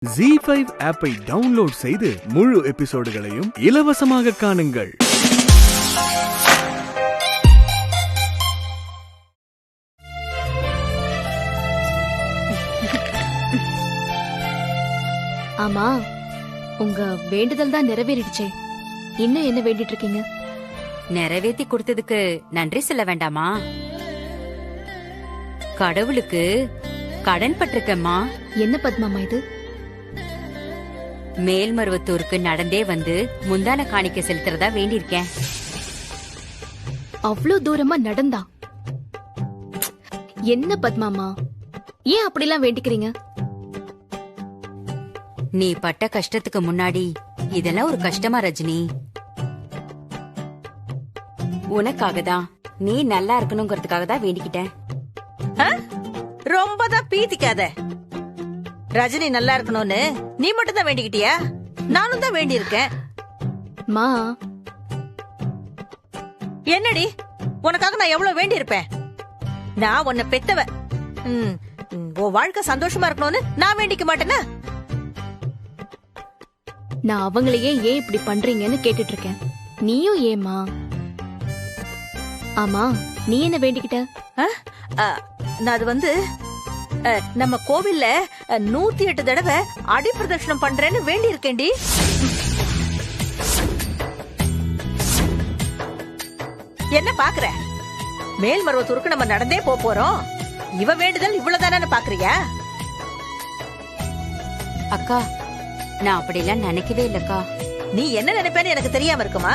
ZEE5 ஆப்பை download செய்து முழு எபிசோடுகளையும் இலவசமாக காணுங்கள். ஆமா, உங்க வேண்டுதல் தான் நிறைவேறிடுச்சே. இன்னும் என்ன வேண்டிட்டு இருக்கீங்க? நிறைவேத்தி கொடுத்ததுக்கு நன்றி சொல்ல வேண்டாமா? கடவுளுக்கு கடன் பட்டிருக்கம்மா. என்ன பத்மாமா இது? மேல்மருவத்தூருக்கு நடந்தே வந்து முந்தான காணிக்க செலுத்துறதா வேண்டியிருக்கேன். அவ்ளோ தூரமா நடந்தா? என்ன பத்மாமா, ஏன் அப்படிலாம் வேண்டிக்கிறீங்க? நீ பட்ட கஷ்டத்துக்கு முன்னாடி இதெல்லாம் ஒரு கஷ்டமா ரஜினி? உனக்காக தான், நீ நல்லா இருக்கணுங்கிறதுக்காக தான் வேண்டிக்கிட்டேன். ரொம்ப தான் பீத்திக்காத. ரஜினி நல்லா இருக்கணும்னு நீ மட்டும் தான் வேண்டிக்கிட்டியா? நானும் தான் வேண்டி இருக்கேன். மா, என்னடி உனக்காக நான் எவ்வளவு வேண்டி இருப்பேன்? நான் உன்னை பெத்தவ. உன் வாழ்க்கை சந்தோஷமா இருக்கணும்னு நான் வேண்டிக்க மாட்டேனா? நான் அவங்களையே ஏன் இப்படி பண்றீங்கன்னு கேட்டுட்டு இருக்கேன். நீயும் ஏமா? ஆமா, நீ என்ன வேண்டிக்கிட்ட? நான் அது வந்து நம்ம கோவில்ல 108 தடவை அடி பிரதட்சணம் பண்றேன்னு வேண்டி இருக்கேன்டி. என்ன பாக்குற? மேல்மருவத்தூருக்கு நம்ம நடந்தே போறோம். இவ வேண்டுதல் இவ்வளவுதானு பாக்குறியா? அக்கா, நான் அப்படிலாம் நினைக்கவே இல்லக்கா. நீ என்ன நினைப்பேன்னு எனக்கு தெரியாம இருக்குமா?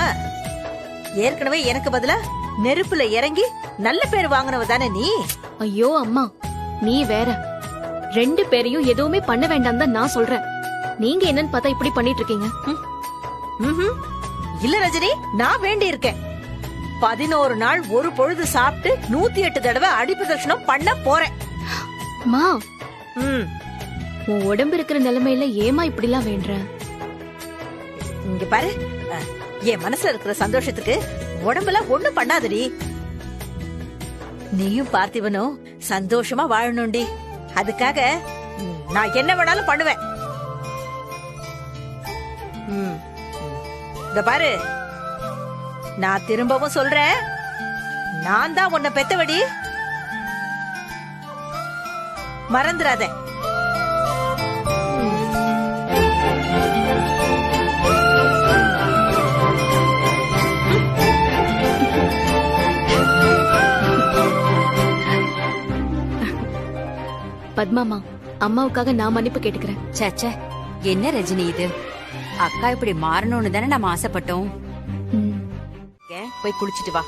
ஏற்கனவே எனக்கு பதிலா நெருப்புல இறங்கி நல்ல பேர் வாங்கினவ தானே நீ. ஐயோ அம்மா, நீ வேற. 2 பேரையும் எதுவுமே பண்ண வேண்டாம் தான் நான் சொல்றேன். நீங்க என்னன்னு பார்த்தா இப்படி பண்ணிட்டு இருக்கீங்க. இல்ல ரஜினி, நான் வேண்டி இருக்கேன். 11 நாள் ஒரு பொழுது சாப்பிட்டு 108 தடவை அடிப்பிரதட்சணம் பண்ண போறேன். மா, உன் உடம்பு இருக்கிற நிலைமையில ஏமா இப்படிலாம் வேண்ட? இங்க பாரு, என் மனசுல இருக்கிற சந்தோஷத்துக்கு உடம்புல ஒண்ணும் பண்ணாதடி. நீயும் பார்த்திவனும் சந்தோஷமா வாழணும்டி. அதுக்காக நான் என்ன வேணாலும் பண்ணுவேன். இந்த பாரு, நான் திரும்பவும் சொல்றேன், நான் தான் உன்னை பெத்தவடி. மறந்துடாத. பத்மாமா, அம்மாவுக்காக நான் மன்னிப்பு கேட்டுக்கிறேன். சச்ச, என்ன ரஜினி இது? அக்கா இப்படி மாறணும்னு தானே நம்ம ஆசைப்பட்டோம். போய் குளிச்சிட்டு வா,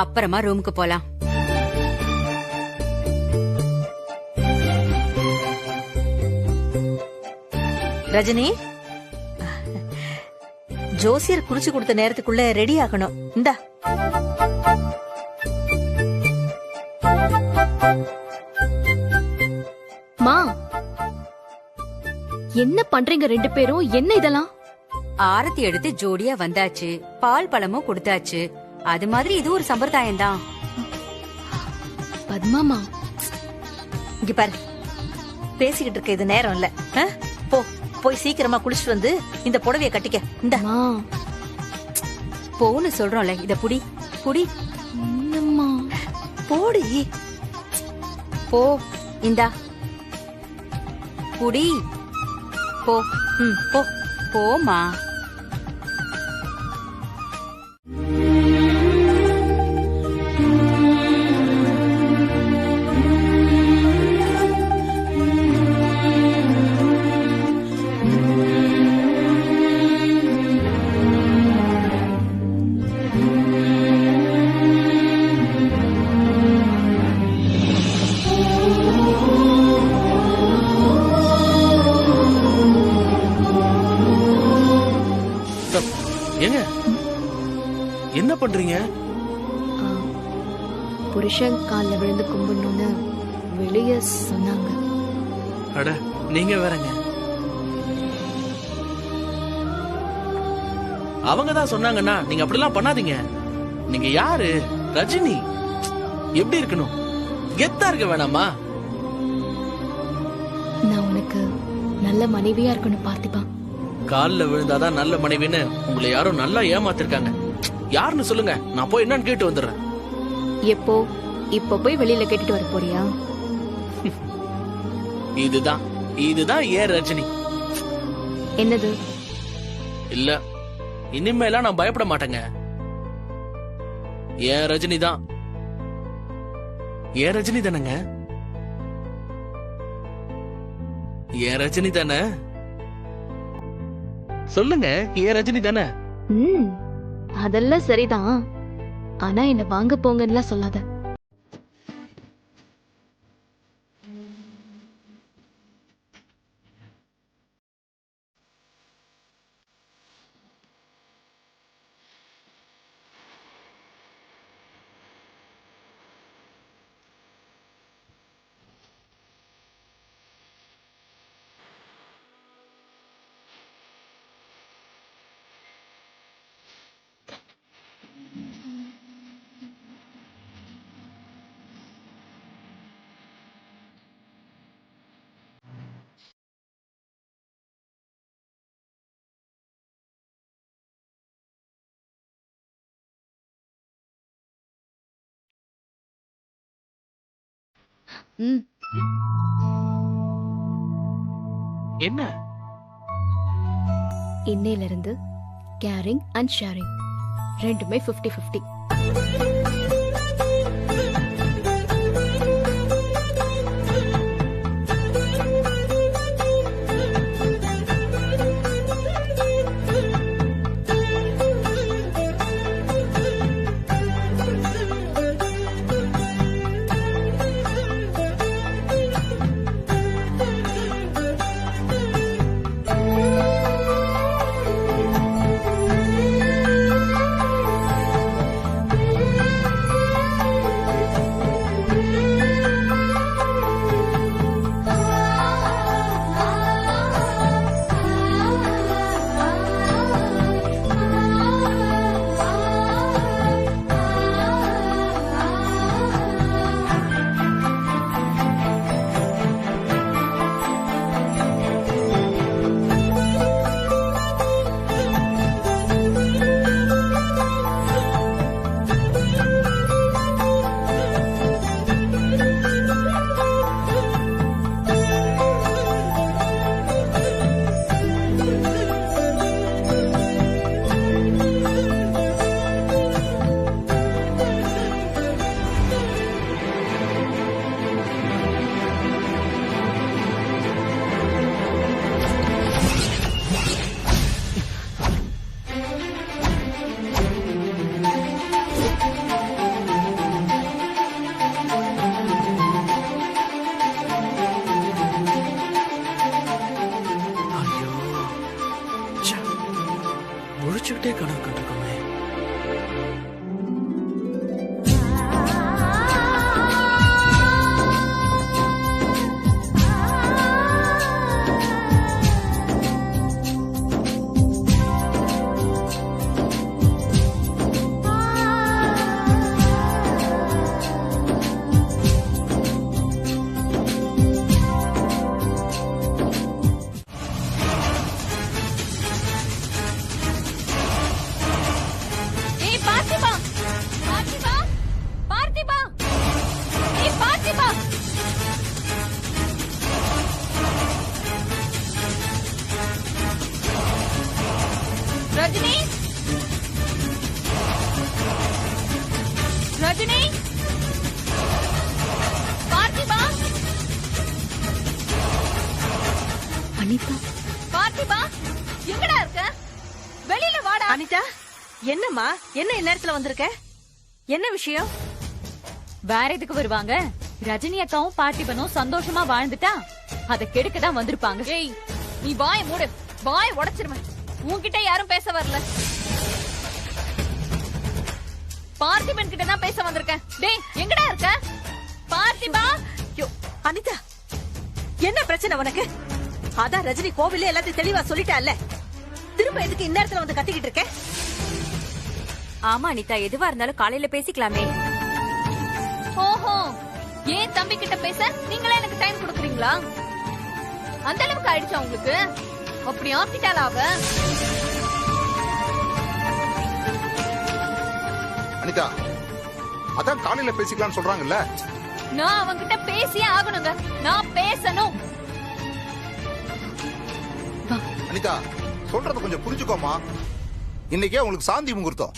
அப்புறமா ரூமுக்கு போலாம். ரஜினி, ஜோசியர் குளிச்சு கொடுத்த நேரத்துக்குள்ள ரெடி ஆகணும். இந்தா. மா, என்ன பண்றீங்க 2 பேரும்? என்ன இதெல்லாம்? ஆரத்தி எடுத்து ஜோடியா வந்தாச்சு, பால் பழமும் கொடுத்தாச்சு. அது மாதிரி இது ஒரு சம்பிரதாயம் தான். பத்மாமா, இங்க பாரு, பேசிக்கிட்டு இருக்க இது நேரம் இல்ல. போய் சீக்கிரமா குளிச்சுட்டு வந்து இந்த புடவைய கட்டிக்க. இந்த போன்னு சொல்றோம்ல, இத புடி புடி. போடி, போ. இந்தா புடி, போ. போ போமா. ஏங்க என்ன பண்றீங்க? புருஷன் கால்ல விழுந்து கும்பிடணும்னு வெளிய சொன்னாங்க. அட, நீங்க வேறங்க. அவங்க தான் சொன்னாங்கன்னா நீங்க அப்படிலாம் பண்ணாதீங்க. நீங்க யாரு? ரஜினி. எப்படி இருக்கணும்? கெத்தா இருக்க வேணாமா? நான் உனக்கு நல்ல மனைவியா இருக்கணும் பார்த்திபா. கால்ல விழுந்தாதான் நல்ல மனைவின்னு உங்களை யாரும் நல்லா ஏமாத்திருக்காங்க. யாருன்னு சொல்லுங்க, நான் போய் என்னன்னு கேட்டு வந்துடுறேன். எப்போ? இப்ப போய் வெளியில கேட்டுட்டு வர போறியா? இதுதான் ஏன் ரஜினி. என்னது? இல்ல, இனிமேலாம் நான் பயப்பட மாட்டேங்க. ஏன் ரஜினி தான். ஏன் ரஜினி தானங்க? ஏன் ரஜினி தானே? சொல்லுங்க, ஏன் ரஜினி தானே? அதெல்லாம் சரிதான். ஆனா என்ன வாங்க போங்கன்னு சொல்லாத. என்ன? இன்னையில இருந்து கேரிங் அண்ட் ஷேரிங் ரெண்டுமே 50-50. முழிச்சுக்கிட்டே கனவு கண்டிருக்கோமே. ரஜினி, ரஜினி, பார்த்திபா, அனிதா, பார்த்திபா, எங்கடா இருக்க? வெளியில வாடா. அனிதா, என்னம்மா? என்ன இந்நேரத்துல வந்திருக்க? என்ன விஷயம்? வேற எதுக்கு வருவாங்க? ரஜினி அக்காவும் பார்த்திபனும் சந்தோஷமா வாழ்ந்துட்டா அத கெடுக்க தான் வந்திருப்பாங்க. ஏய், நீ வாயை மூடு, வாயை உடைச்சிருவேன். உன்கிட்ட யாரும் பேச வரல, பார்த்திபன் கிட்ட தான் பேச வந்திருக்கேன். டேய், எங்கடா இருக்க? பார்த்திபா. அனிதா, என்ன பிரச்சனை உனக்கு? அதான் ரஜினி கோவில்ல எல்லாத்தையும் தெளிவா சொல்லிட்டால, திரும்ப எதுக்கு இந்நேரத்துல வந்து கத்திக்கிட்டு இருக்க? ஆமா அனிதா, எதுவா இருந்தாலும் காலையில பேசிக்கலாமே. ஓஹோ, ஏன் தம்பி கிட்ட பேச நீங்களே எனக்கு டைம் கொடுக்குறீங்களா? அந்த அளவுக்கு ஆயிடுச்சா உங்களுக்கு? அப்படி ஆக்கிட்டாளா அவ? அனிதா, அதான் காலையில பேசிக்கலாம்னு சொல்றாங்கல்ல. நான் அவங்கிட்ட பேசியே ஆகணுங்க. நான் பேசணும். அனிதா, சொல்றத கொஞ்சம் புரிஞ்சுக்கோமா. இன்னைக்கே உங்களுக்கு சாந்தி முகூர்த்தம்.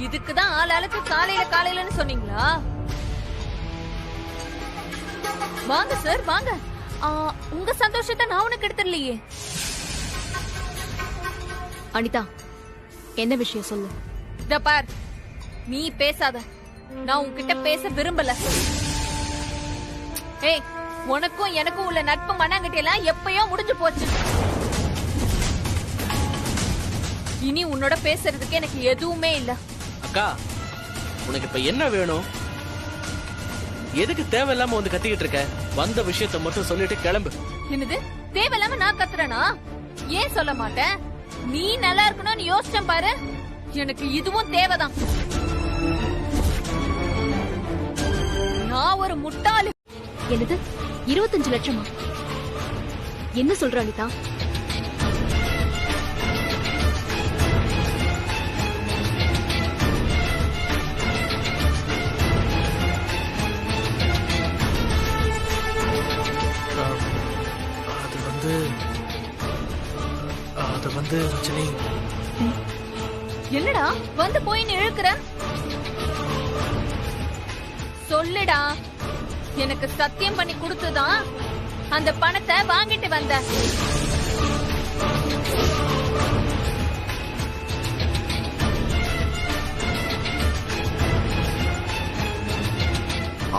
இதுக்குதான் ஆளாளுக்கு காலையில காலையிலன்னு சொன்னீங்களா? வாங்க சார் வாங்க. உங்க சந்தோஷத்தை நான் உனக்கு எடுத்துடலையே. அனிதா, என்ன விஷயம் சொல்லு. இத பார், நீ பேசாத. நான் உன்கிட்ட பேச விரும்பல. ஏய், உனக்கும் எனக்கும் உள்ள நட்பு மண்ணாங்கட்டி எல்லாம் எப்பயோ முடிஞ்சு போச்சு. இனி உன்னோட பேசுறதுக்கு எனக்கு எதுவுமே இல்ல. அக்கா, உனக்கு இப்ப என்ன வேணும்? எதுக்கு தேவையில்லாம வந்து கத்திக்கிட்டு இருக்க? வந்த விஷயத்த மட்டும் சொல்லிட்டு கிளம்பு. என்னது தேவையில்லாம நான் கத்துறேனா? ஏன் சொல்ல மாட்டேன்? நீ நல்லா இருக்கணும்னு யோசிச்சேன் பாரு. எனக்கு இதுவும் தேவைதான். நான் ஒரு முட்டாளு. என்னது 25 லட்சமா? என்ன சொல்ற அனிதா? அது வந்து ரஜினி. என்னடா வந்து போய் இழுக்கிற? சொல்லுடா. எனக்கு சத்தியம் பண்ணி கொடுத்துதான் அந்த பணத்தை வாங்கிட்டு வந்த.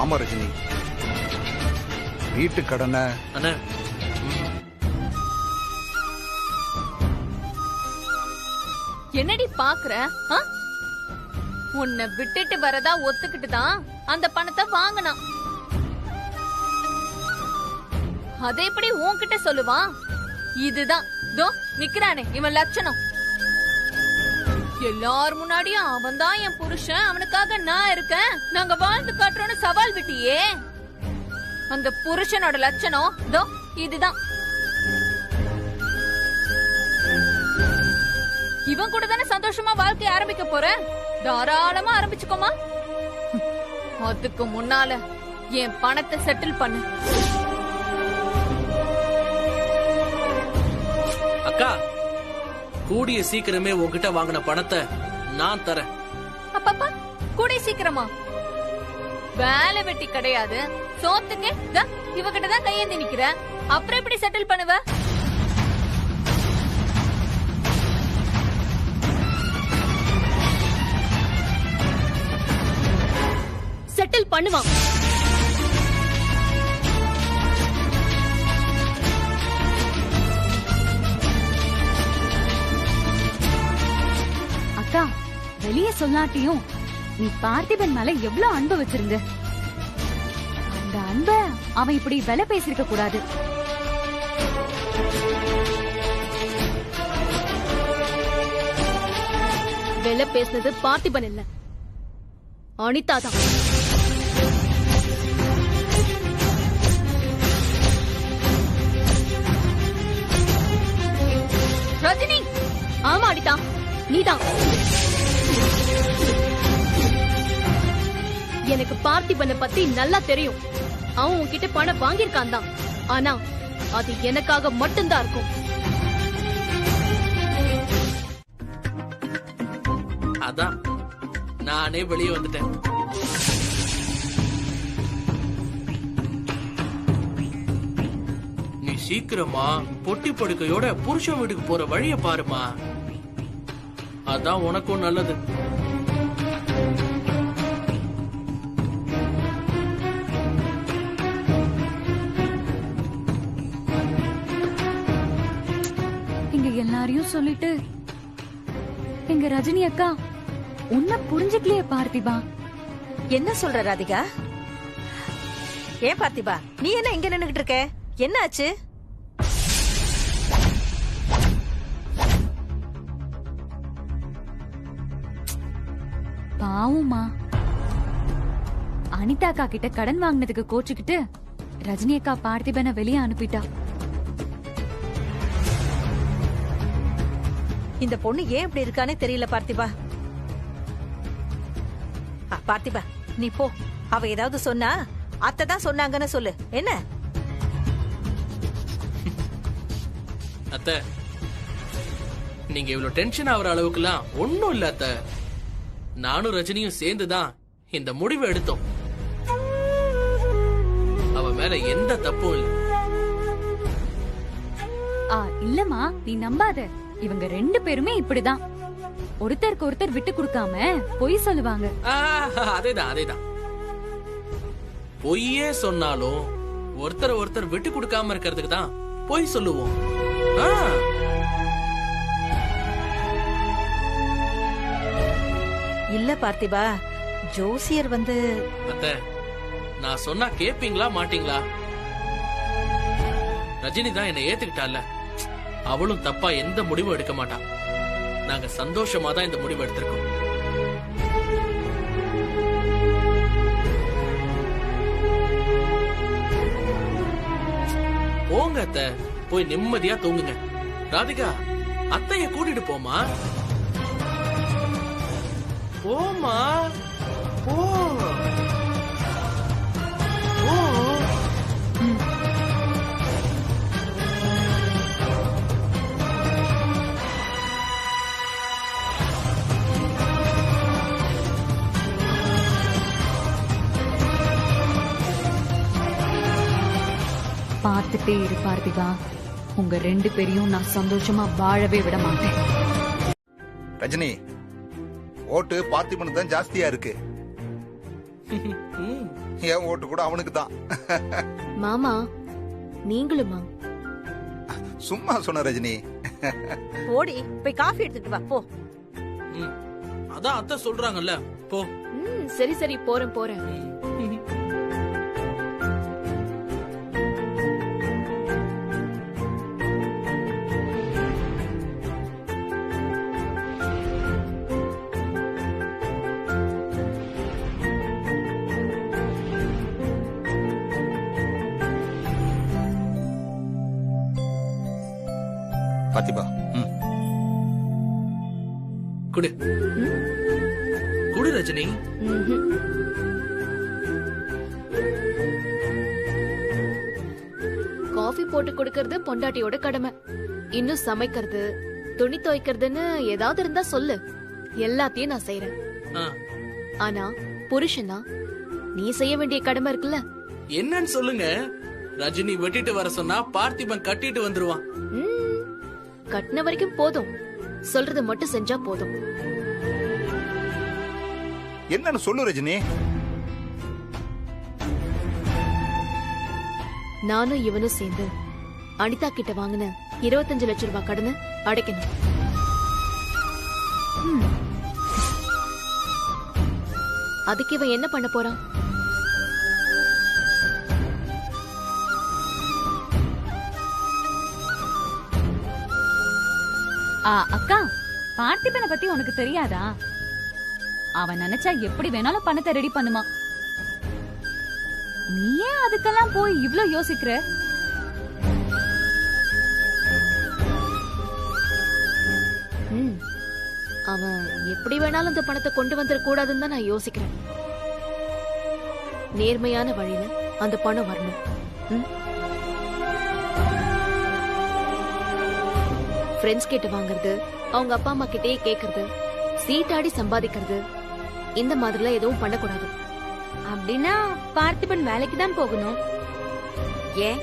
ஆமா ரஜினி, வீட்டு கடனை அண்ணா, என்னடி பாக்குற? உன்னை விட்டுட்டு வரதா ஒத்துக்கிட்டு தான் அந்த பணத்தை வாங்கினான். அதை எப்படி உன்கிட்ட சொல்லுவான்? இதுதான் தோ நிக்கிறானே இவன் லட்சணம். எல்லார் முன்னாடியும் அவன் தான் என் புருஷன், அவனுக்காக நான் இருக்கேன், நாங்க வாழ்ந்து காட்டுறோம்னு சவால் விட்டியே. அந்த புருஷனோட லட்சணம் தோ இதுதான். இவன் கூட தானே சந்தோஷமா வாழ்க்கைய ஆரம்பிக்க போற. தாராளமா ஆரம்பிச்சுக்கோமா. அதுக்கு முன்னால என் பணத்தை செட்டில் பண்ணு. அக்கா, கூடிய சீக்கிரமே உன்கிட்ட வாங்கின பணத்தை நான் தரேன். அப்பப்பா, கூடிய சீக்கிரமா? வேலை வெட்டி கிடையாது, சோத்துக்கு இவகிட்ட தான் கையேந்தி நிக்கிற. அப்புறம் எப்படி செட்டில் பண்ணுவ? செட்டில் பண்ணுவான். அக்கா, வெளியே சொல்லாட்டியும் நீ பார்த்திபன் மேல எவ்வளவு அன்பு வச்சிருந்த. அந்த அன்ப அவன் இப்படி விலை பேசிருக்க கூடாது. வெள்ள பேசினது பார்த்திபன் இல்ல, அனிதா தான். ரஜினி! ஆமா அனிதா, நீதான். எனக்கு பார்த்திபனை பத்தி நல்லா தெரியும். அவன் உன்கிட்ட பணம் வாங்கியிருக்கான் தான். ஆனா அது எனக்காக மட்டும்தான் இருக்கும். அதான் நானே வெளியே வந்துட்டேன். நீ சீக்கிரமா பொட்டி படுக்கையோட புருஷன் வீட்டுக்கு போற வழிய பாருமா. அதான் உனக்கும் நல்லது. எல்லாரையும் சொல்லிட்டு எங்க ரஜினி அக்கா உன்னை புரிஞ்சுக்கலையே பார்த்திபா. என்ன சொல்ற ராதிகா? ஏன் பார்த்திபா, நீ என்ன இங்க நின்னுகிட்டு இருக்க? என்ன ஆச்சு? பாவுமா, அனிதா அக்கா கிட்ட கடன் வாங்கினதுக்கு கோச்சுக்கிட்டு ரஜினி அக்கா பார்த்திபனை வெளியே அனுப்பிட்டா. இந்த பொண்ணு ஏன் இப்படி இருக்கானே தெரியல பார்த்திபா. பார்த்திபா, நீ போ. அவ ஏதாவது சொன்னா அத்தை தான் சொன்னாங்கன்னு சொல்லு. என்ன அத்தை, நீங்க இவ்வளவு டென்ஷன் ஆகுற அளவுக்குலாம் ஒண்ணும் இல்ல அத்தை. நானும் ரஜினியும் சேர்ந்துதான் இந்த முடிவை எடுத்தோம். அவ மேல எந்த தப்பும் இல்ல. இல்லம்மா, நீ நம்பாத. இவங்க 2 பேருமே இப்படிதான். ஒருத்தருக்கு ஒருத்தர் விட்டு கொடுக்காம பொய் சொல்லுவாங்க. அதேதான். பொய்யே சொன்னாலும் ஒருத்தர் ஒருத்தர் விட்டு கொடுக்காம இருக்கிறதுக்கு தான் பொய் சொல்லுவோம். இல்ல பார்த்திபா, ஜோசியர் வந்து அத்தை, நான் சொன்னா கேப்பீங்களா மாட்டீங்களா? ரஜினி தான் என்னை ஏத்துக்கிட்டால, அவளும் தப்பா எந்த முடிவும் எடுக்க மாட்டான். நாங்க சந்தோஷமா தான் இந்த முடிவு எடுத்திருக்கோம். போங்க அத்தை, போய் நிம்மதியா தூங்குங்க. ராதிகா, அத்தைய கூட்டிட்டு போமா. போமா, போ. பார்த்துட்டே இரு பார்த்திபா, உங்க 2 பேரையும் நான் சந்தோஷமா வாழவே விட மாட்டேன். ரஜினி, ஓட்டு பார்த்திபனுக்கு தான் ஜாஸ்தியா இருக்கு. என் ஓட்டு கூட அவனுக்கு தான். மாமா, நீங்களுமா? சும்மா சொன்ன ரஜினி. போடி, போய் காஃபி எடுத்துட்டு வா, போ. அதான் அத்தை சொல்றாங்கல்ல, போ. சரி போறேன். பார்த்திபா, குடு ரஜினி. காஃபி போட்டு கொடுக்கறது பொண்டாட்டியோட கடமை. இன்னும் சமைக்கிறது, துணி துவைக்கிறதுன்னு ஏதாவது இருந்தா சொல்லு, எல்லாத்தையும் நான் செய்யறேன். ஆனா புருஷனா நீ செய்ய வேண்டிய கடமை இருக்குல்ல. என்னன்னு சொல்லுங்க. ரஜினி வெட்டிட்டு வர சொன்னா பார்த்திபன் கட்டிட்டு வந்துருவான். கட்டின வரைக்கும் போதும், சொல்றது மட்டும் செஞ்சா போதும். என்னன்னு சொல்லு ரஜினி. நானும் இவனும் சேர்ந்து அனிதா கிட்ட வாங்கின 25 லட்சம் ரூபாய் கடனை அடைக்கணும். அதுக்கு இவன் என்ன பண்ண போறான்? அக்கா, பார்த்திபனை பத்தி உனக்கு தெரியாதா? அவன் நினைச்சா எப்படி வேணாலும் பணத்தை ரெடி பண்ணுமா. நீ ஏன் அதுக்கெல்லாம் போய் இவ்ளோ யோசிக்கிற? அவன் எப்படி வேணாலும் அந்த பணத்தை கொண்டு வந்துட கூடாதுன்னு தான் நான் யோசிக்கிறேன். நேர்மையான வழியில அந்த பணம் வரணும். ஃப்ரெண்ட்ஸ் கிட்ட வாங்குறது, அவங்க அப்பா அம்மா கிட்டே கேக்குறது, சீட்டாடி சம்பாதிக்கிறது, இந்த மாதிரிலாம் எதுவும் பண்ணக்கூடாது. அப்படின்னா பார்த்திபன் வேலைக்கு தான் போகணும். ஏன்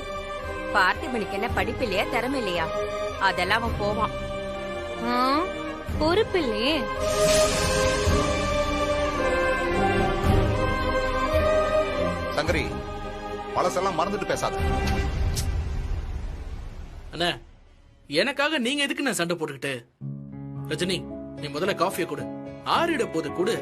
பார்த்திபனுக்கு என்ன படிப்பு இல்லையா, திறமை இல்லையா? அதெல்லாம் அவன் போவான். பொறுப்பு இல்லையே. சங்கரி, பழசெல்லாம் மறந்துட்டு பேசாத. அண்ணா, எனக்காக நீங்க எதுக்கு நான் சண்டை போட்டுக்கிட்டு? ரஜினி, நீ முதல்ல காஃபியை கொடு. ஆறிட போது கொடு.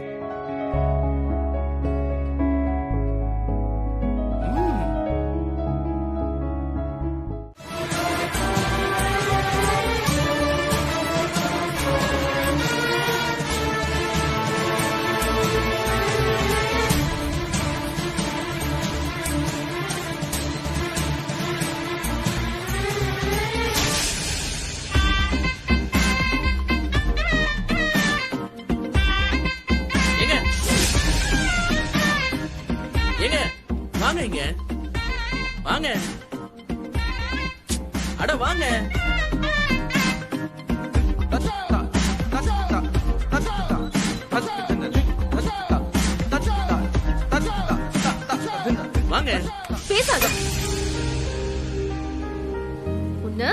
வாங்க இங்க வாங்க. அட வாங்க. வாங்க. பேசாத. உன்ன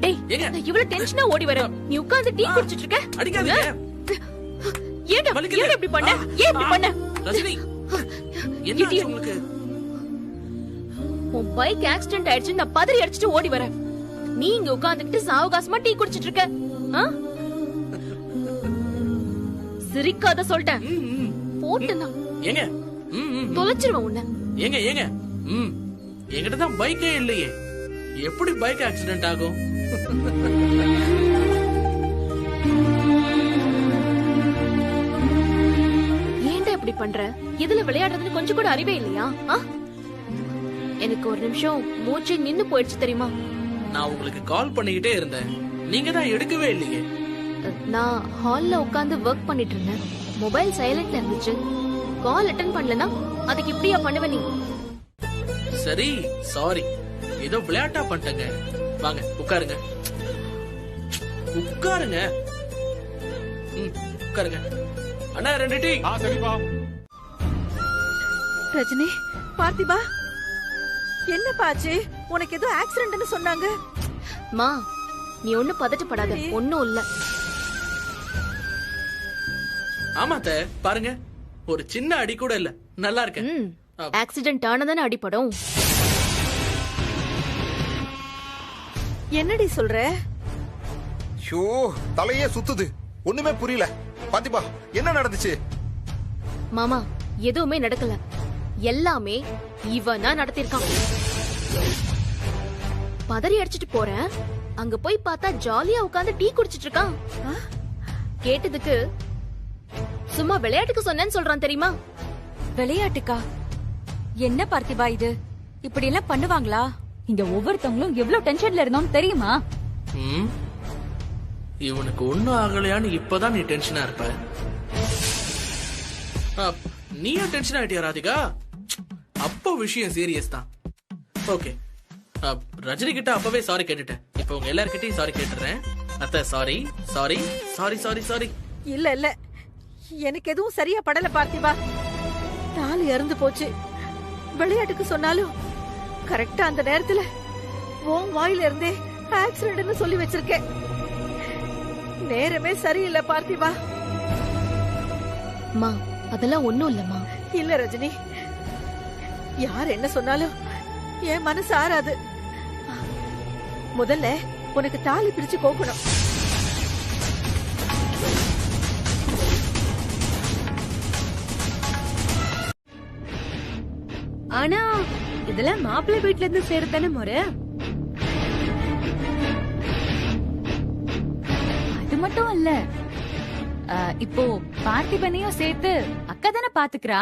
டேய், நான் இவ்வளவு டென்ஷனா ஓடி வரேன். நீ உட்கார்ந்து டீ குடிச்சிட்டு இருக்க. அடிக்காதீங்க. ஏன்டா இப்படி பண்ண? ஏன் இப்படி பண்ண? ரஜினி, என்ன ஆச்சு உங்களுக்கு? உன் பைக் ஆக்சிடென்ட் ஆயிடுச்சு. நான் பதறி அடிச்சிட்டு ஓடி வரேன். நீ இங்க உட்கார்ந்துட்டு சாவகாசமா டீ குடிச்சிட்டு இருக்க. சிரிக்காத சொல்லிட்டேன். போட்டுனா ஏங்க தொலைச்சிருவேன் உன்னை. ஏங்க ஏங்க என்கிட்ட தான் பைக்கே இல்லையே. எப்படி பைக் ஆக்சிடென்ட் ஆகும்? ஏன்டா இப்படி பண்ற? இதுல விளையாடுறதுன்னு கொஞ்சம் கூட அறிவே இல்லையா? எனக்கு ஒரு நிமிஷம் மூச்சை நின்னு போயிடுச்சு தெரியுமா? நான் உங்களுக்கு கால் பண்ணிக்கிட்டே இருந்தேன். நீங்க தான் எடுக்கவே இல்லையே. நான் ஹால்ல உட்கார்ந்து வர்க் பண்ணிட்டு இருந்தேன். மொபைல் சைலண்ட்ல இருந்துச்சு. கால் அட்டெண்ட் பண்ணலனா அதுக்கு இப்படியா பண்ணுவ நீ? சரி, சாரி. ஏதோ விளையாட்டா பண்ணிட்டேங்க. வாங்க உட்காருங்க. உட்காருங்க. உட்காருங்க. அண்ணா 2 டீ. சரிப்பா. ரஜினி, பார்த்திபா, என்னப்பா ஆச்சு? உனக்கு ஏதோ ஆக்சிடென்ட்னு சொன்னாங்க. மா, நீ ஒண்ணு பதட்டப்படாத. ஒண்ணும் இல்ல. ஆமாத்த, பாருங்க, ஒரு சின்ன அடி கூட இல்ல. நல்லா இருக்கேன். ஆக்சிடென்ட் ஆனதானே அடிபடும். என்னடி சொல்ற? ஷோ, தலையே சுத்துது. ஒண்ணுமே புரியல. பாத்திபா, என்ன நடந்துச்சு? மாமா, எதுவுமே நடக்கல. எல்லாமே இவனா நடத்திருக்கான். பதறி அடிச்சிட்டு போறேன். அங்க போய் பார்த்தா ஜாலியா உட்கார்ந்து டீ குடிச்சிட்டு இருக்கான். கேட்டதுக்கு சும்மா விளையாட்டுக்கு சொன்னேன்னு சொல்றான் தெரியுமா? விளையாட்டுக்கா? என்ன பார்த்திபா இது? இப்படி எல்லாம் பண்ணுவாங்களா? இங்க ஒவ்வொருத்தவங்களும் எவ்வளவு டென்ஷன்ல இருந்தோம் தெரியுமா? இவனுக்கு ஒண்ணும் ஆகலையான்னு இப்பதான் நீ டென்ஷனா இருப்ப. நீயா டென்ஷன் ஆயிட்டியா ராதிகா? அப்போ விஷயம் சீரியஸ் தான். ஓகே, ரஜினி கிட்ட அப்பவே சாரி கேட்டுட்டேன். இப்ப உங்க எல்லார்கிட்டயும் சாரி கேட்டுறேன். அத்த, sorry sorry sorry sorry sorry. இல்ல இல்ல, எனக்கு எதுவும் சரியா படல பார்த்திபா. தாலி அறுந்து போச்சு. விளையாட்டுக்கு சொன்னாலும் கரெக்டா அந்த நேரத்துல உன் வாயில இருந்தே ஆக்சிடென்ட்னு சொல்லி வச்சிருக்கேன். நேரமே சரியில்லை பார்த்திபா. மா, அதெல்லாம் ஒண்ணும் இல்லம்மா. இல்ல ரஜினி, யார் என்ன சொன்னாலும் என் மனசு ஆறாது. முதல்ல உனக்கு தாலி பிரிச்சு கோக்கணும். ஆனா இதெல்லாம் மாப்பிள்ளை வீட்ல இருந்து சேரத்தானே முறை. அது மட்டும் இல்ல, இப்போ பார்த்திபனையும் சேர்த்து அக்கா தானே பாத்துக்கிறா.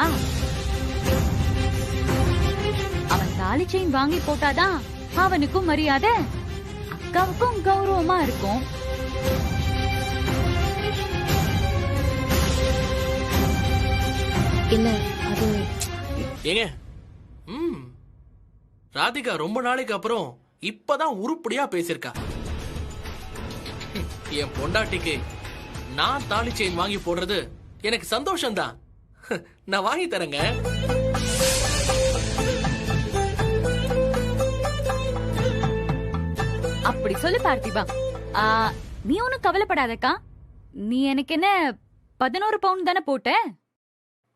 அவன் தாலி செயின் வாங்கி போட்டாதான் அவனுக்கும் மரியாதை, அக்காவுக்கும் கௌரவமா இருக்கும். இல்ல, அது ஏங்க, ராதிகா ரொம்ப நாளைக்கு அப்புறம் இப்பதான் உருப்படியா பேசிருக்கா. என் பொண்டாட்டிக்கு நான் தாலி செயின் வாங்கி போடுறது எனக்கு சந்தோஷம் தான். நான் வாங்கி தரேங்க. அப்படி சொல்லு பார்த்திபா. நீ ஒன்னும் கவலைப்படாதக்கா. நீ எனக்கு என்ன 11 பவுன் தானே போட்ட?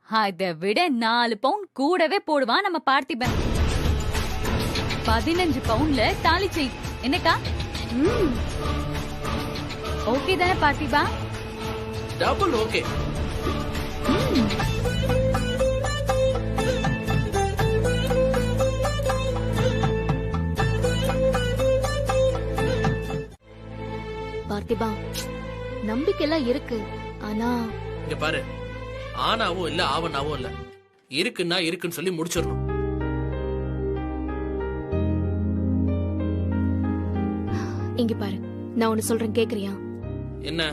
அதை விட 4 பவுன் கூடவே போடுவான் நம்ம பார்த்திபன். 15 பவுன்ல தாலி செயின். என்னக்கா, ஓகே தானே பார்த்திபா? Double okay. பார்த்திபா, நம்பிக்கைலாம் இருக்கு. ஆனா இங்க பாரு, ஆனாவும் இல்ல ஆவனாவும் இல்ல, இருக்குன்னா இருக்குன்னு சொல்லி முடிச்சிடணும். இங்க பாரு, நான் ஒன்னு சொல்றேன், கேக்குறியா? என்ன?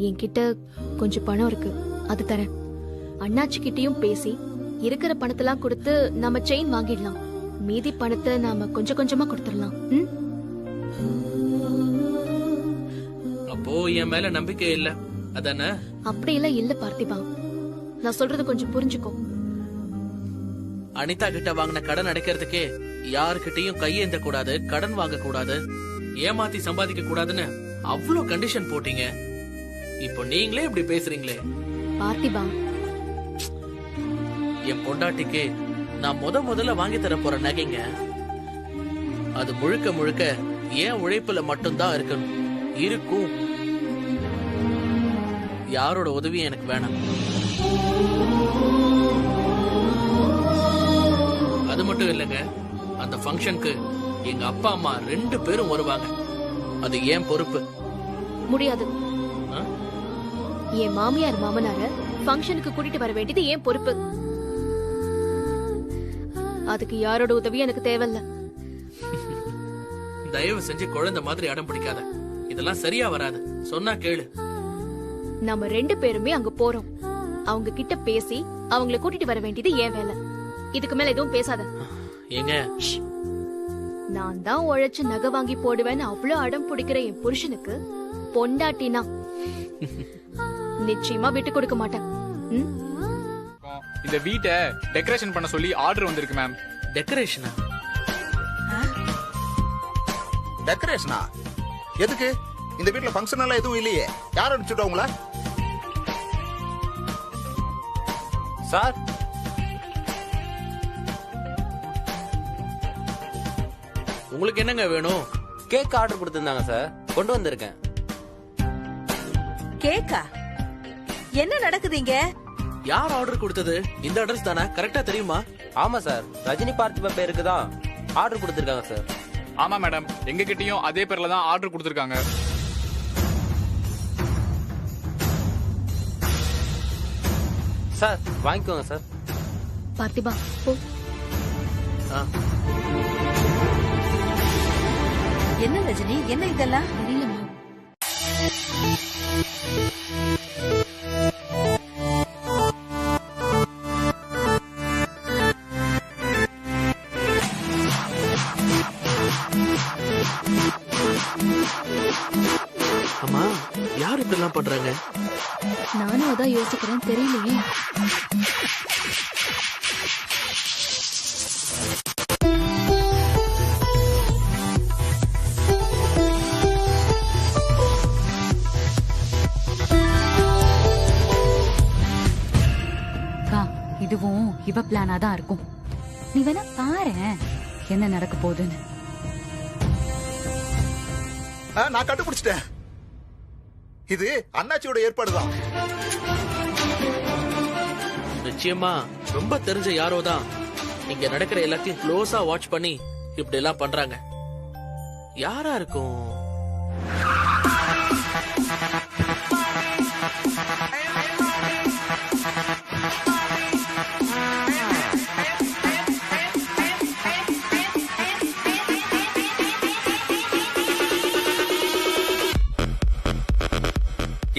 என்கிட்ட கொஞ்சம் பணம் இருக்கு, அது தரேன். அண்ணாச்சி கிட்டயும் பேசி இருக்கிற பணத்தெல்லாம் கொடுத்து நாம செயின் வாங்கிடலாம். மீதி பணத்தை நாம கொஞ்சம் கொஞ்சமா கொடுத்துடலாம். அப்போ என் மேல நம்பிக்கை இல்ல அதானே? அப்படியெல்லாம் இல்ல பார்த்திபா, நான் சொல்றது கொஞ்சம் புரிஞ்சுக்கோ. அனிதா கிட்ட வாங்கின கடன் அடைக்கிறதுக்கே யாருக்கிட்டையும் கையேந்த கூடாது, கடன் வாங்க கூடாது, ஏமாத்தி சம்பாதிக்க கூடாதுன்னு அவ்வளவு கண்டிஷன் போட்டீங்க. இப்போ நீங்களே இப்படி பேசுறீங்களே. பார்த்திபா, என் பொண்டாட்டிக்கு நான் முதல்ல வாங்கி தர போற நகைங்க, அது முழுக்க முழுக்க ஏன் உழைப்புல மட்டும்தான் இருக்கணும், இருக்கும். யாரோட உதவியும் எனக்கு வேணாம். அது மட்டும் இல்லைங்க, அந்த ஃபங்க்ஷனுக்கு எங்க அப்பா அம்மா 2 பேரும் வருவாங்க. அது ஏன் பொறுப்பு. முடியாது. ஆ? என் மாமியார் மாமனார ஃபங்க்ஷனுக்கு கூட்டிட்டு வர வேண்டியது ஏன் பொறுப்பு. அதுக்கு யாரோட உதவி எனக்கு தேவையில்ல. தயவு செஞ்சு குழந்தை மாதிரி அடம் பிடிக்காத, இதெல்லாம் சரியா வராது. சொன்னா கேளு. நம்ம 2 பேருமே அங்க போறோம். அவங்க கிட்ட பேசி அவங்கள கூட்டிட்டு வர வேண்டியது ஏன் வேலை. இதுக்கு மேல எதுவும் பேசாத. ஏங்க, நான் தான் உழைச்சு நகை வாங்கி போடுவேன்னு அவ்வளவு அடம் பிடிக்கிற என் புருஷனுக்கு பொண்டாட்டினா நிச்சயமா விட்டு கொடுக்க மாட்டேன். இந்த வீட்டை டெக்கரேஷன் பண்ண சொல்லி ஆர்டர் வந்திருக்கு மேம். டெக்கரேஷனா? டெக்கரேஷனா? எதுக்கு? இந்த வீட்ல ஃபங்க்ஷன் எல்லாம் எதுவும் இல்லையே. யார் அனுப்பிச்சுட்டா உங்கள? சார், உங்களுக்கு என்னங்க வேணும்? கேக் ஆர்டர் கொடுத்திருந்தாங்க சார், கொண்டு வந்திருக்கேன். கேக்கா? என்ன நடக்குதுங்க? யார் ஆர்டர் கொடுத்தது? இந்த அட்ரஸ் தானே? கரெக்டா தெரியுமா? ஆமா சார், ரஜினி பார்த்திபா பேருக்கு தான் ஆர்டர் கொடுத்திருக்காங்க சார். ஆமா மேடம், எங்க கிட்டயும் அதே பேர்ல தான் ஆர்டர் கொடுத்திருக்காங்க. சார் வாங்கிக்கோங்க சார். பார்த்திபா, போ. என்ன ரஜினி, என்ன இதெல்லாம்? தெரியலம்மா. அம்மா, யார் இப்படிலாம் பண்றாங்க? நானும் அதான் யோசிக்கிறேன், தெரியலையே. இதுவும் இவ பிளானா தான் இருக்கும். நீ வேணா பாரு என்ன நடக்க போகுதுன்னு. நான் கண்டுபிடிச்சிட்டேன். இது அண்ணாச்சியோட ஏற்பாடுதான். நிச்சயமா ரொம்ப தெரிஞ்ச யாரோ தான் இங்க நடக்கிற எல்லாத்தையும் க்ளோஸா வாட்ச் பண்ணி இப்படி எல்லாம் பண்றாங்க. யாரா இருக்கும்?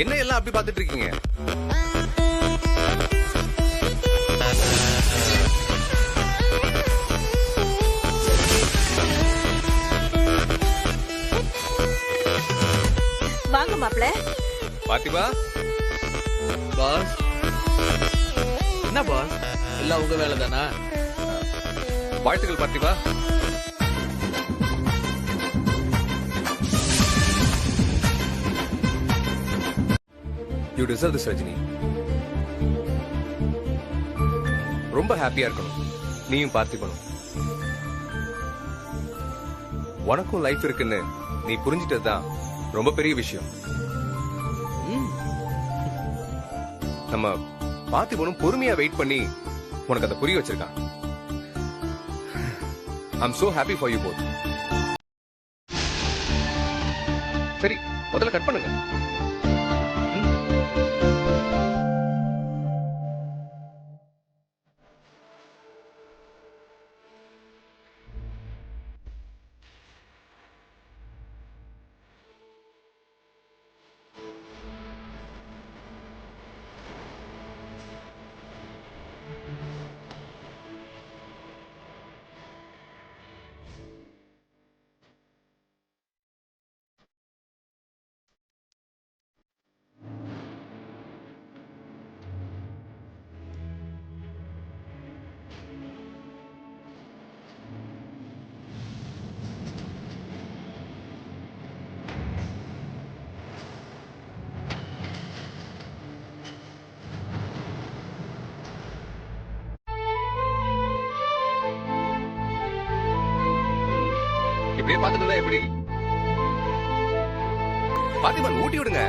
என்ன எல்லாம் அப்படி பாத்துட்டு இருக்கீங்க? வாங்க மாப்ள. பார்த்திபா. பாஸ், என்ன பாஸ், எல்லாம் உங்க வேலை தானா? வாழ்த்துக்கள் பார்த்திபா. You deserve this, Rajini. ரொம்ப ஹாப்பியா இருக்கணும். நீயும் பார்த்திபனும். உனக்கும் லைஃப் இருக்குன்னு நீ புரிஞ்சிட்டதுதான் ரொம்ப பெரிய விஷயம். நம்ம பார்த்திபனும் பொறுமையா வெயிட் பண்ணி உனக்கு அதை புரிய வச்சிருக்கான். I'm so happy for you both. சரி, முதல்ல கட் பண்ணுங்க. இப்படியே பார்த்துட்டு எப்படி? பார்த்திபன் ஊட்டி விடுங்க.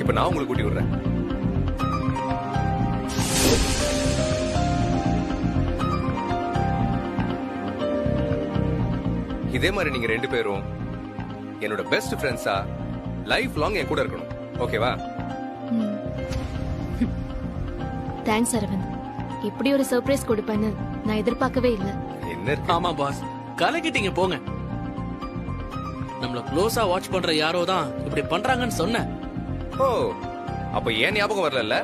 இப்ப நான் உங்களுக்கு கூட்டி விடுறேன். இதே மாதிரி நீங்க ரெண்டு பேரும் என்னோட பெஸ்ட் ஃப்ரெண்ட்ஸா லைஃப் லாங் என் கூட இருக்கணும். ஓகேவா? தேங்க்ஸ் அரவிந்த். இப்படி ஒரு சர்ப்ரைஸ் கொடுப்பேன்னு நான் எதிர்பார்க்கவே இல்ல. என்ன இருக்கு? ஆமா பாஸ், கலக்கிட்டீங்க போங்க. நம்மள க்ளோஸா வாட்ச் பண்ற யாரோ தான் இப்படி பண்றாங்கன்னு சொன்னேன். ஓ, அப்ப ஏன் ஞாபகம் வரல?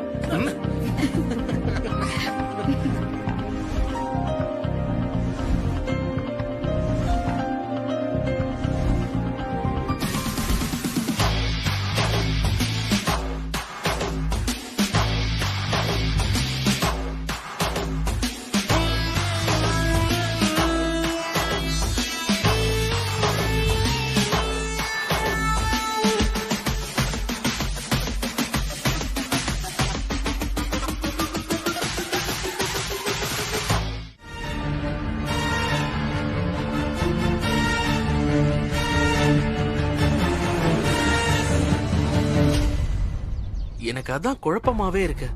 எனக்கு அதான் குழப்பமாவே இருக்கு.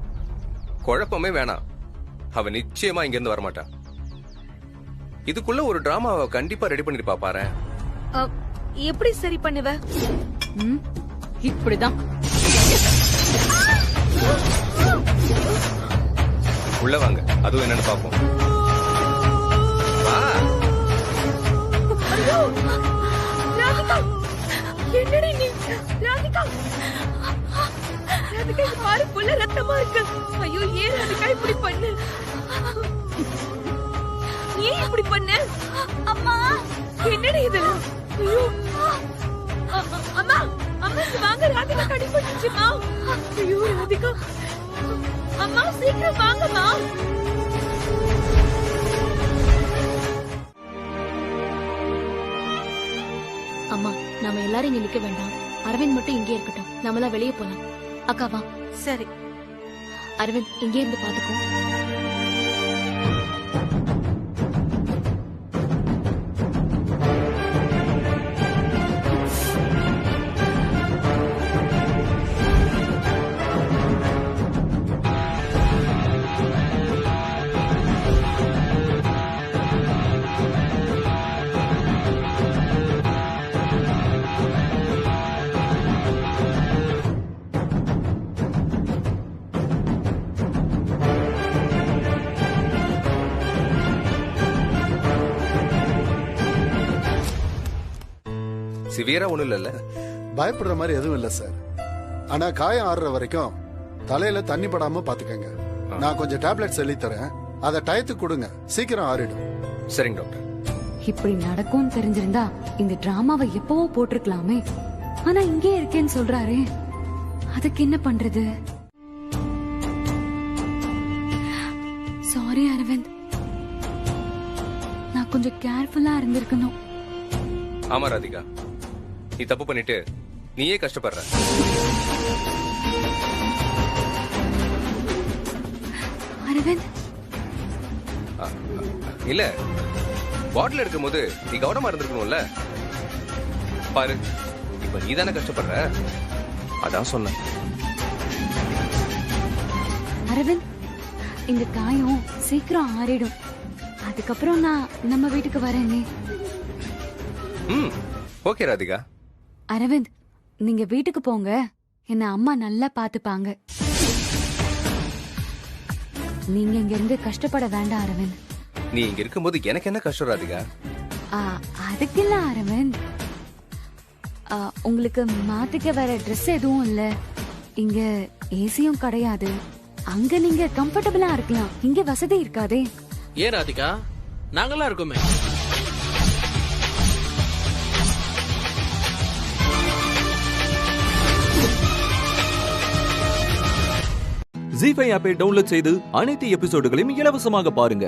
குழப்பமே வேணாம். அவ நிச்சயமா இங்க இருந்து வரமாட்டா. இதுக்குள்ள ஒரு டிராமாவை கண்டிப்பா ரெடி பண்ணிருப்பா பாரு. எப்படி சரி பண்ணுவ? இப்படிதான். உள்ள வாங்க, அதுவும் என்னன்னு பாப்போம். என்னடி நீ? ராதிகா, ராதிகா, இது பாரு, புள்ள ரத்தமா இருக்கு. ஐயோ, ஏன் ராதிகா இப்படி பண்ணு? ஏன் இப்படி பண்ணு? அம்மா, என்னடி இது? ஐயோ, அம்மா, அம்மா, இங்க வாங்க, ராதிகா கடிபட்டுச்சுமா. ஐயோ ராதிகா, அம்மா சீக்கிரம் வாங்கம்மா. அம்மா, நாம எல்லாரும் இங்க நிக்க வேண்டாம். அரவிந்த் மட்டும் இங்கே இருக்கட்டும். நம்மளா வெளியே போலாம். அக்கா வா. சரி அரவிந்த் இங்கே இருந்து பாத்துக்கோ. சிவியரா ஒண்ணும் இல்ல. பயப்படுற மாதிரி எதுவும் இல்ல சார். ஆனா காயம் ஆறுற வரைக்கும் தலையில தண்ணி படாம பாத்துக்கங்க. நான் கொஞ்சம் டேப்லெட்ஸ் எழுதி தரேன், அதை டயத்துக்கு கொடுங்க, சீக்கிரம் ஆறிடும். சரிங்க டாக்டர். இப்படி நடக்கும்னு தெரிஞ்சிருந்தா இந்த டிராமாவை எப்பவோ போட்டிருக்கலாமே. ஆனா இங்கே இருக்கேன்னு சொல்றாரே, அதுக்கு என்ன பண்றது? கொஞ்சம் கேர்ஃபுல்லா இருந்திருக்கணும். ஆமா ராதிகா, நீ தப்பு பண்ணிட்டு நீயே கஷ்டப்படுற. அரவிந்த், இல்ல, பாட்டில் எடுக்கும் போது நீ கவனமா இருந்திருக்கணும்ல. பாரு, இப்ப நீ தானே கஷ்டப்படுற. அதான் சொன்னேன். அரவிந்த், இந்த காயம் சீக்கிரம் ஆறிடும். அதுக்கப்புறம் நான் நம்ம வீட்டுக்கு வரேனே. ஓகே ராதிகா. அரவிந்த், நீங்க வீட்டுக்கு போங்க. என்ன அம்மா நல்லா பாத்துப்பாங்க. நீங்க இங்க இருந்து கஷ்டப்பட வேண்டாம் அரவிந்த். நீ இங்க இருக்கும்போது எனக்கு என்ன கஷ்டம் ராதிகா? அதுக்கு இல்ல அரவிந்த், உங்களுக்கு மாத்திக்க வேற ட்ரெஸ் எதுவும் இல்ல. இங்க ஏசியும் கிடையாது. அங்க நீங்க கம்ஃபர்டபுளா இருக்கலாம். இங்க வசதி இருக்காதே. ஏன் ராதிகா, நாங்கெல்லாம் இருக்கோமே. ஜீ5 ஆப்பை டவுன்லோட் செய்து அனைத்து எபிசோடுகளையும் இலவசமாக பாருங்க.